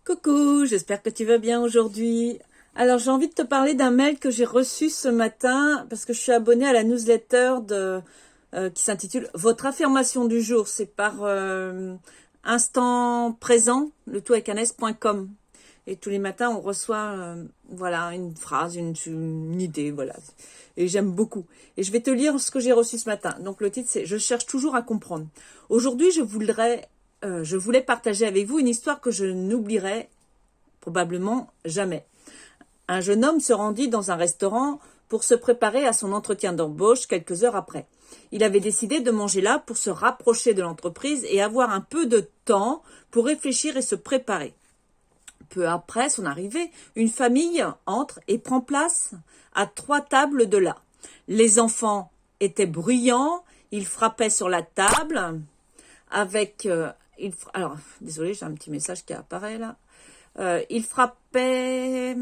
Coucou, j'espère que tu vas bien aujourd'hui. Alors j'ai envie de te parler d'un mail que j'ai reçu ce matin parce que je suis abonnée à la newsletter qui s'intitule Votre affirmation du jour. C'est par instant présent, le tout avec un s.com. Et tous les matins on reçoit voilà une phrase, une idée, voilà. Et j'aime beaucoup. Et je vais te lire ce que j'ai reçu ce matin. Donc le titre c'est Je cherche toujours à comprendre. Aujourd'hui je voulais partager avec vous une histoire que je n'oublierai probablement jamais. Un jeune homme se rendit dans un restaurant pour se préparer à son entretien d'embauche quelques heures après. Il avait décidé de manger là pour se rapprocher de l'entreprise et avoir un peu de temps pour réfléchir et se préparer. Peu après son arrivée, une famille entre et prend place à 3 tables de là. Les enfants étaient bruyants, ils frappaient sur la table avec... alors, désolé, j'ai un petit message qui apparaît là. Ils frappaient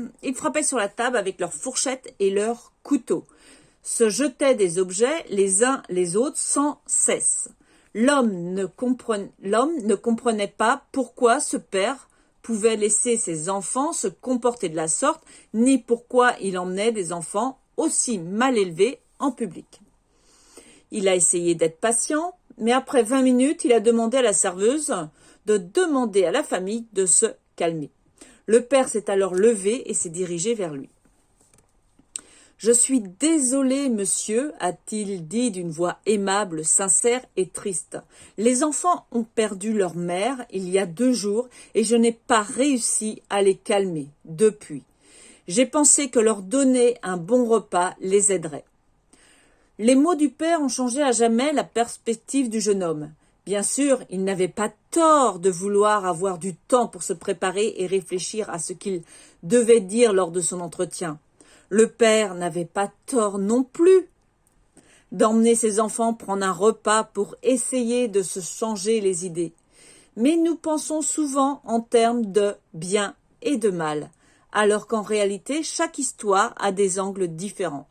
sur la table avec leurs fourchettes et leurs couteaux. Se jetaient des objets les uns les autres sans cesse. L'homme ne comprenait pas pourquoi ce père pouvait laisser ses enfants se comporter de la sorte, ni pourquoi il emmenait des enfants aussi mal élevés en public. Il a essayé d'être patient, mais après 20 minutes, il a demandé à la serveuse de demander à la famille de se calmer. Le père s'est alors levé et s'est dirigé vers lui. « Je suis désolé, monsieur, a-t-il dit d'une voix aimable, sincère et triste. Les enfants ont perdu leur mère il y a 2 jours et je n'ai pas réussi à les calmer depuis. J'ai pensé que leur donner un bon repas les aiderait. » Les mots du père ont changé à jamais la perspective du jeune homme. Bien sûr, il n'avait pas tort de vouloir avoir du temps pour se préparer et réfléchir à ce qu'il devait dire lors de son entretien. Le père n'avait pas tort non plus d'emmener ses enfants prendre un repas pour essayer de se changer les idées. Mais nous pensons souvent en termes de bien et de mal, alors qu'en réalité, chaque histoire a des angles différents.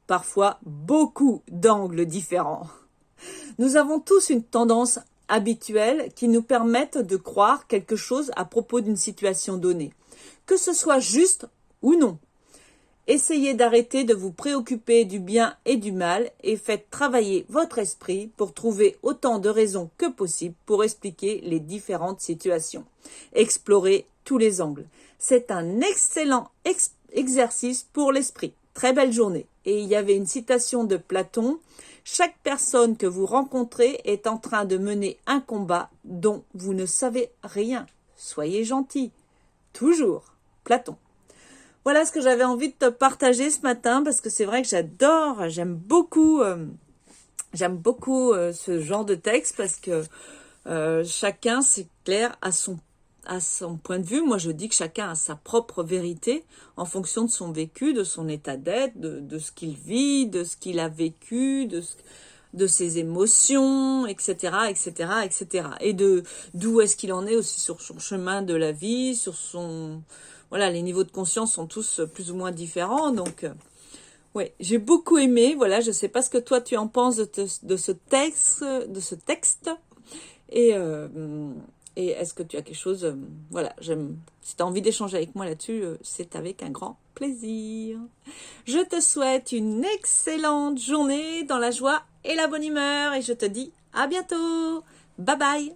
Parfois beaucoup d'angles différents. Nous avons tous une tendance habituelle qui nous permette de croire quelque chose à propos d'une situation donnée, que ce soit juste ou non. Essayez d'arrêter de vous préoccuper du bien et du mal et faites travailler votre esprit pour trouver autant de raisons que possible pour expliquer les différentes situations. Explorez tous les angles. C'est un excellent exercice pour l'esprit. Très belle journée. Et il y avait une citation de Platon. Chaque personne que vous rencontrez est en train de mener un combat dont vous ne savez rien. Soyez gentil. Toujours. Platon. Voilà ce que j'avais envie de te partager ce matin parce que c'est vrai que j'aime beaucoup ce genre de texte parce que chacun, c'est clair, à son point de vue. Moi, je dis que chacun a sa propre vérité en fonction de son vécu, de son état d'être, de ce qu'il vit, de ce qu'il a vécu, de ses émotions, etc., etc., etc. Et d'où est-ce qu'il en est aussi sur son chemin de la vie, sur son... Voilà, les niveaux de conscience sont tous plus ou moins différents. Donc, ouais, j'ai beaucoup aimé. Voilà, je sais pas ce que toi tu en penses de ce texte. Et est-ce que tu as quelque chose... voilà, si tu as envie d'échanger avec moi là-dessus, c'est avec un grand plaisir. Je te souhaite une excellente journée dans la joie et la bonne humeur. Et je te dis à bientôt. Bye bye.